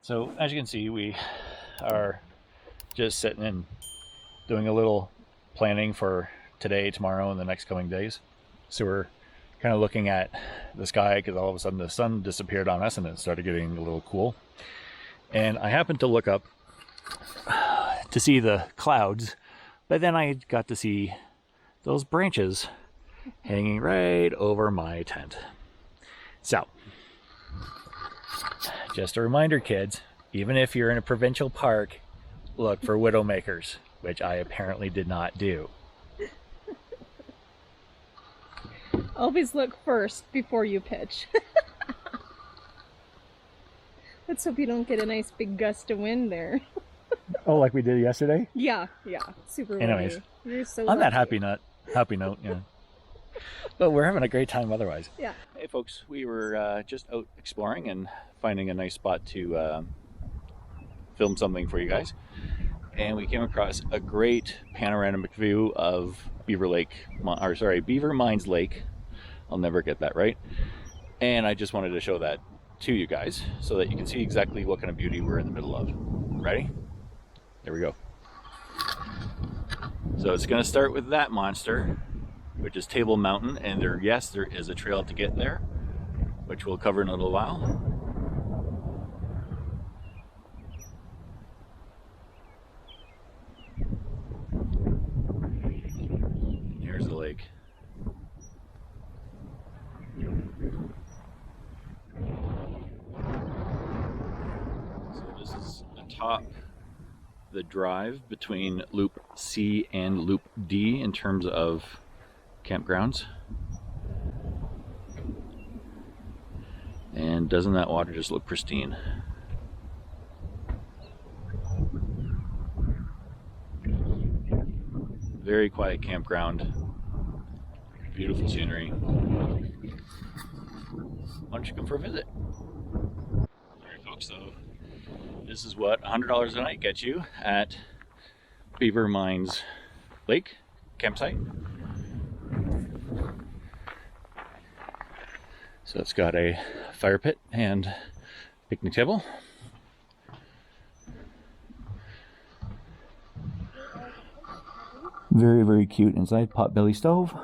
So as you can see, we are just sitting and doing a little planning for today, tomorrow, and the next coming days. So we're kind of looking at the sky because all of a sudden the sun disappeared on us and it started getting a little cool. And I happened to look up to see the clouds, but then I got to see those branches hanging right over my tent. So, just a reminder, kids, even if you're in a provincial park, look for widowmakers, which I apparently did not do. Always look first before you pitch. Let's hope you don't get a nice big gust of wind there. Oh, like we did yesterday? Yeah, super windy. Anyways, you're so on that lucky. happy note, yeah. But we're having a great time otherwise. Yeah. Hey folks, we were just out exploring and finding a nice spot to film something for you guys. And we came across a great panoramic view of Beaver Mines Lake. I'll never get that right. And I just wanted to show that to you guys so that you can see exactly what kind of beauty we're in the middle of. Ready? There we go. So it's going to start with that monster, which is Table Mountain, and there is a trail to get there, which we'll cover in a little while. Here's the lake. So this is atop the drive between Loop C and Loop D in terms of campgrounds. And doesn't that water just look pristine? Very quiet campground, beautiful scenery. Why don't you come for a visit? Alright folks, so this is what $100 a night gets you at Beaver Mines Lake campsite. So it's got a fire pit and picnic table. Very, very cute inside. Potbelly stove.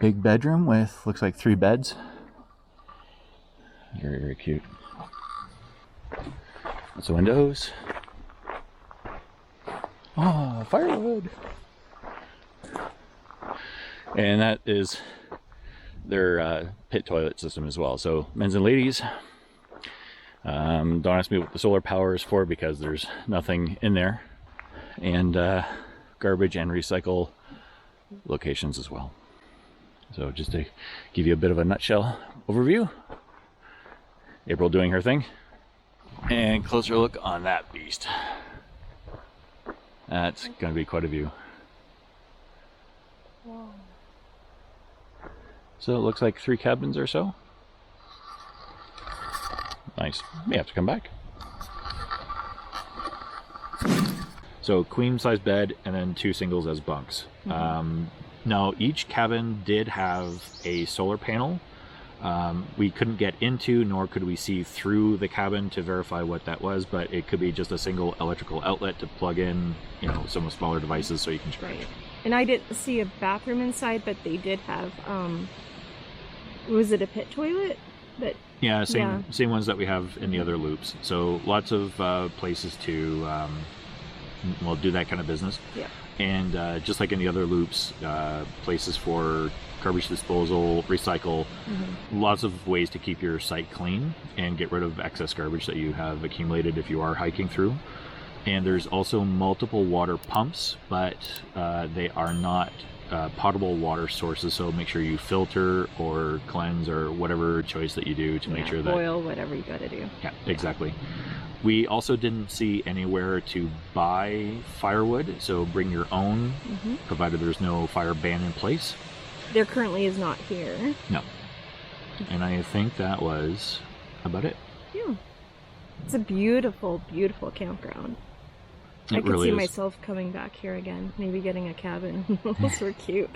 Big bedroom with, looks like 3 beds. Very, very cute. Lots of windows. Oh, firewood. And that is their pit toilet system as well. So men's and ladies, don't ask me what the solar power is for because there's nothing in there. And garbage and recycle locations as well. So just to give you a bit of a nutshell overview, April doing her thing. And closer look on that beast. That's going to be quite a view. Wow. So it looks like 3 cabins or so. Nice. May have to come back. So queen size bed and then 2 singles as bunks. Mm-hmm. Now each cabin did have a solar panel. We couldn't get into nor could we see through the cabin to verify what that was, but it could be just a single electrical outlet to plug in, some smaller devices so you can charge. Right. And I didn't see a bathroom inside, but they did have, was it a pit toilet? Yeah, same ones that we have in the other loops. So lots of places to do that kind of business. Yeah. And just like in the other loops, places for garbage disposal, recycle, lots of ways to keep your site clean and get rid of excess garbage that you have accumulated if you are hiking through. And there's also multiple water pumps, but they are not potable water sources, so make sure you filter or cleanse or whatever choice that you do to make sure that... boil, whatever you gotta do. Yeah, exactly. We also didn't see anywhere to buy firewood, so bring your own, provided there's no fire ban in place. There currently is not here. No. And I think that was about it. Yeah. It's a beautiful, beautiful campground. I could really see is. myself coming back here again, maybe getting a cabin. Those were cute.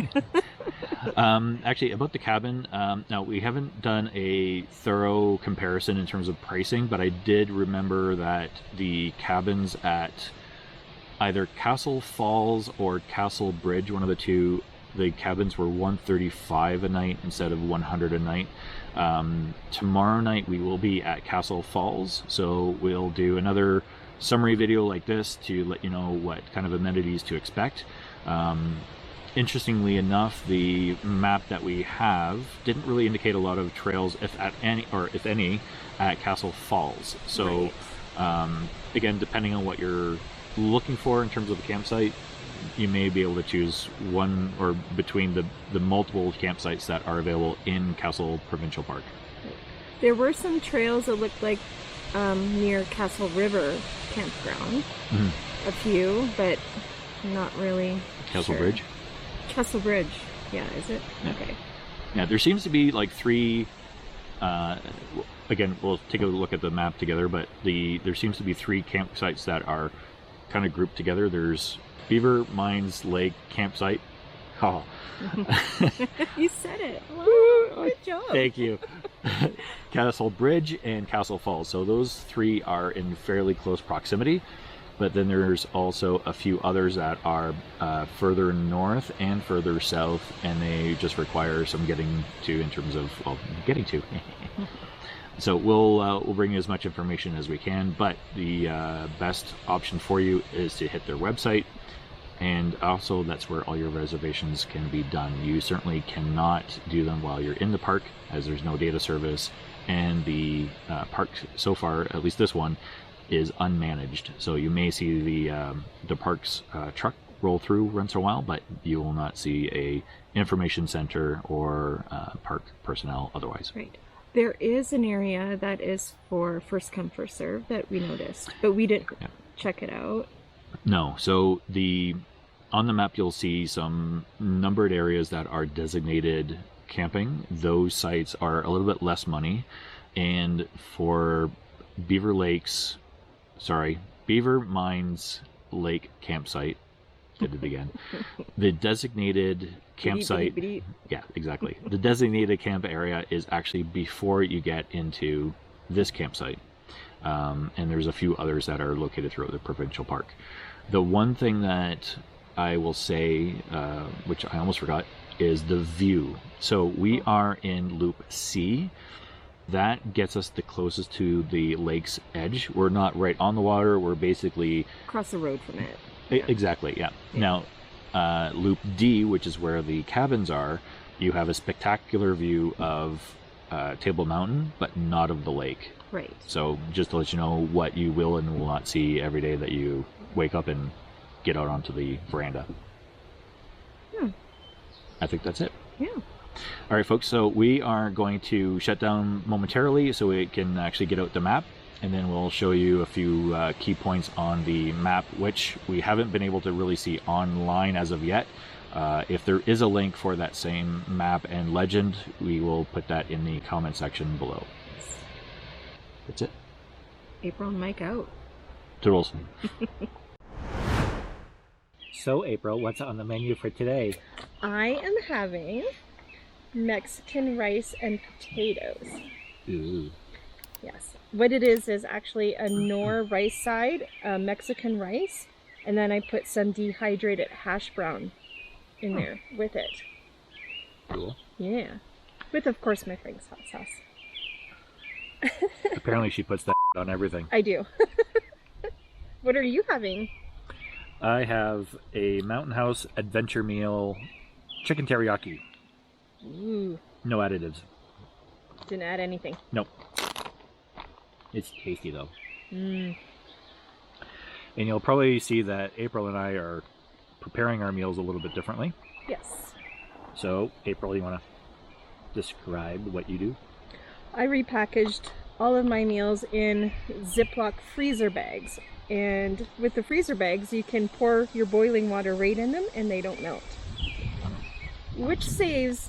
Actually, about the cabin, now we haven't done a thorough comparison in terms of pricing, but I did remember that the cabins at either Castle Falls or Castle Bridge, one of the two, the cabins were $135 a night instead of $100 a night. Tomorrow night we will be at Castle Falls, so we'll do another summary video like this to let you know what kind of amenities to expect. Interestingly enough, the map that we have didn't really indicate a lot of trails, if any, at Castle Falls. So again, depending on what you're looking for in terms of the campsite, you may be able to choose one or between the multiple campsites that are available in Castle Provincial Park. There were some trails that looked like near Castle River Campground. A few, but not really. Castle Bridge? Castle Bridge. Yeah, is it? Yeah. Okay. Yeah, there seems to be like three, again, we'll take a look at the map together, but there seems to be three campsites that are kind of grouped together. There's Beaver Mines Lake Campsite. Oh. You said it. Wow, good job. Thank you. Castle Bridge and Castle Falls. So those three are in fairly close proximity. But then there's also a few others that are further north and further south, and they just require some getting to in terms of, well, getting to. So we'll bring you as much information as we can, but the best option for you is to hit their website, and also that's where all your reservations can be done. You certainly cannot do them while you're in the park, as there's no data service, and the park so far, at least this one, is unmanaged. So you may see the park's truck roll through once in a while, but you will not see a information center or park personnel otherwise. Right. There is an area that is for first come first serve that we noticed, but we didn't check it out. No. So on the map you'll see some numbered areas that are designated camping. Those sites are a little bit less money, and for Beaver Mines Lake Campsite, did it again. The designated campsite, yeah, exactly. The designated camp area is actually before you get into this campsite. And there's a few others that are located throughout the provincial park. The one thing that I will say, which I almost forgot, is the view. So we are in Loop C. That gets us the closest to the lake's edge. We're not right on the water. We're basically across the road from it. Exactly, yeah. Now, Loop D, which is where the cabins are, you have a spectacular view of Table Mountain, but not of the lake. Right. So just to let you know what you will and will not see every day that you wake up and get out onto the veranda. I think that's it. Yeah. All right, folks, so we are going to shut down momentarily so we can actually get out the map, and then we'll show you a few key points on the map, which we haven't been able to really see online as of yet. If there is a link for that same map and legend, we will put that in the comment section below. That's it. April and Mike out. Toodles. So, April, what's on the menu for today? I am having Mexican rice and potatoes. Ooh. Yes. What it is actually a Knorr rice side, Mexican rice, and then I put some dehydrated hash brown in there with it. Cool. Yeah. With, of course, my Frank's hot sauce. Apparently she puts that on everything. I do. What are you having? I have a Mountain House Adventure meal, chicken teriyaki. Ooh. No additives. Didn't add anything. Nope. It's tasty though. Mm. And you'll probably see that April and I are preparing our meals a little bit differently. Yes. So, April, you want to describe what you do? I repackaged all of my meals in Ziploc freezer bags. And with the freezer bags, you can pour your boiling water right in them and they don't melt. Which saves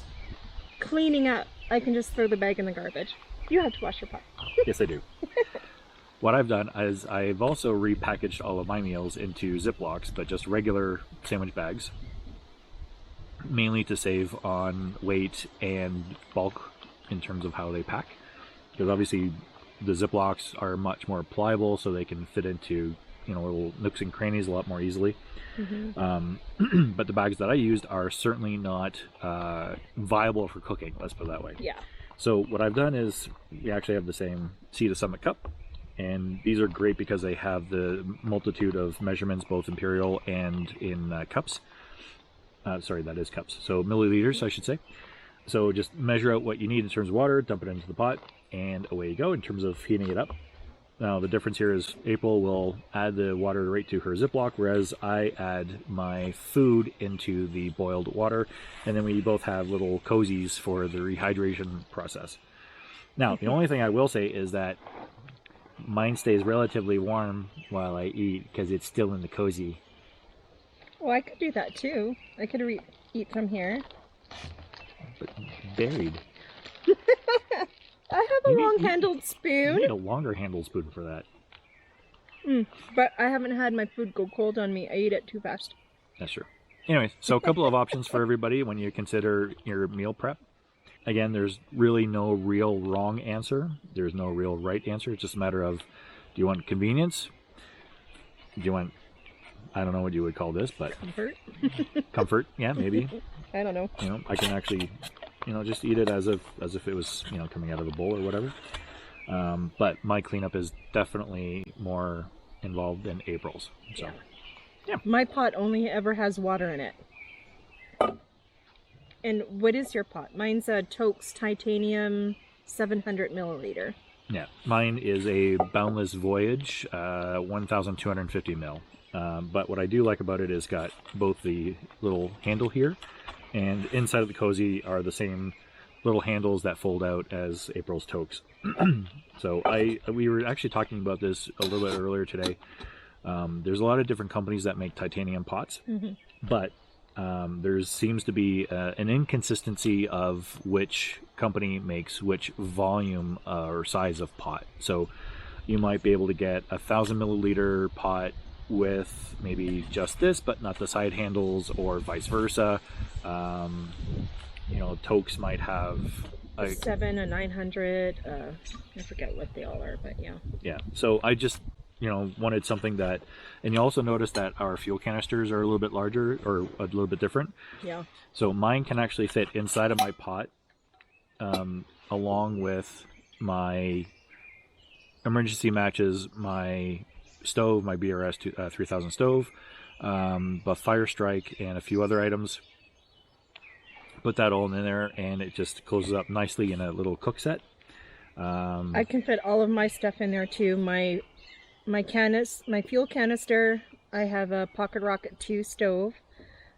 cleaning up. I can just throw the bag in the garbage. You have to wash your pot. Yes, I do. What I've done is I've also repackaged all of my meals into Ziplocs, but just regular sandwich bags. mainly to save on weight and bulk in terms of how they pack. Because obviously the Ziplocs are much more pliable, so they can fit into, you know, little nooks and crannies a lot more easily. But the bags that I used are certainly not viable for cooking, let's put it that way. Yeah. So what I've done is we actually have the same Sea to Summit cup, and these are great because they have the multitude of measurements, both imperial and in cups. Sorry, that is cups. So milliliters, I should say. So just measure out what you need in terms of water, dump it into the pot, and away you go in terms of heating it up. Now the difference here is April will add the water right to her Ziploc, whereas I add my food into the boiled water, and then we both have little cozies for the rehydration process. Now the only thing I will say is that mine stays relatively warm while I eat because it's still in the cozy. Well, I could do that too. I could eat from here. But buried. I have a long-handled spoon. You need a longer handled spoon for that. But I haven't had my food go cold on me. I eat it too fast. That's true. Anyways, so a couple of options for everybody when you consider your meal prep. Again, there's really no real wrong answer. There's no real right answer. It's just a matter of, do you want convenience? Do you want, I don't know what you would call this, but Comfort? comfort, yeah, maybe. I don't know. You know, I can actually, you know, just eat it as if it was, you know, coming out of a bowl or whatever. But my cleanup is definitely more involved than April's. So, yeah. My pot only ever has water in it. And what is your pot? Mine's a Toaks Titanium 700 milliliter. Yeah, mine is a Boundless Voyage 1,250 mil. But what I do like about it is got both the little handle here, and inside of the cozy are the same little handles that fold out as April's Toaks. So we were actually talking about this a little bit earlier today. There's a lot of different companies that make titanium pots, but there seems to be an inconsistency of which company makes which volume or size of pot. So you might be able to get 1,000 milliliter pot with maybe just this, but not the side handles, or vice versa. You know, Toaks might have a 7, a 900. I forget what they all are, but yeah. Yeah. So I just, you know, wanted something that, and you also notice that our fuel canisters are a little bit larger or a little bit different. Yeah. So mine can actually fit inside of my pot, along with my emergency matches, my stove, my BRS 3000 stove, the Fire Strike, and a few other items. Put that all in there, and it just closes up nicely in a little cook set. I can fit all of my stuff in there too. My fuel canister. I have a Pocket Rocket 2 stove.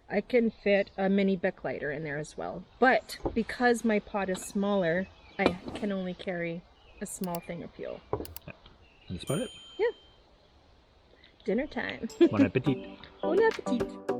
I can fit a mini Bic lighter in there as well. But because my pot is smaller, I can only carry a small thing of fuel. Yeah. That's about it. Yeah. Dinner time. Bon appetit. Bon appetit.